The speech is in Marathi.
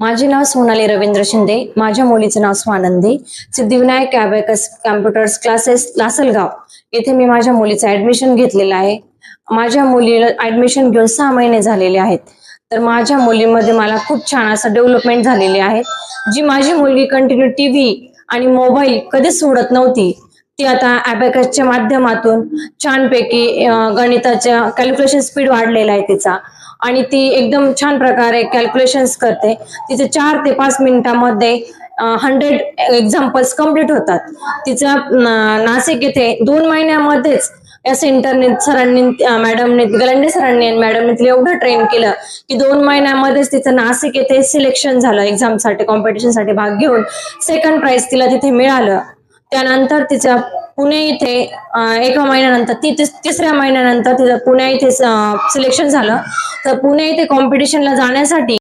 माझे नाव सोनाली रवींद्र शिंदे. माझ्या मुलीचे नाव Swanandi. Siddhivinayak abacus computers classes Lasalgaon येथे मी माझ्या मुलीचं ऍडमिशन घेतलेलं आहे. माझ्या मुलीला ऍडमिशन घेऊन 6 महिने झालेले आहेत. तर माझ्या मुलीमध्ये मला खूप छान असं डेव्हलपमेंट झालेली आहे. जी माझी मुलगी कंटिन्यू टीव्ही आणि मोबाईल कधीच सोडत नव्हती, ती आता अबॅकसच्या माध्यमातून छानपैकी गणिताच्या कॅल्क्युलेशन स्पीड वाढलेला आहे तिचा, आणि ती एकदम छान प्रकारे कॅल्क्युलेशन्स करते. तिचे 4 ते 5 मिनिटांमध्ये 100 एक्झाम्पल्स कम्प्लीट होतात. तिचा नाशिक येथे 2 महिन्यामध्येच या सेंटरने सरांनी मॅडमने गलांडे सरांनी आणि मॅडमने तिला एवढं ट्रेन केलं की 2 महिन्यामध्येच तिचं नाशिक येथे सिलेक्शन झालं. एक्झामसाठी कॉम्पिटिशनसाठी भाग घेऊन सेकंड प्राइज तिला तिथे मिळालं. त्यानंतर तिचा पुणे इथे 1 महिन्यानंतर तिसऱ्या महिन्यानंतर तिचं पुणे इथे सिलेक्शन झालं. तर पुणे इथे कॉम्पिटिशनला जाण्यासाठी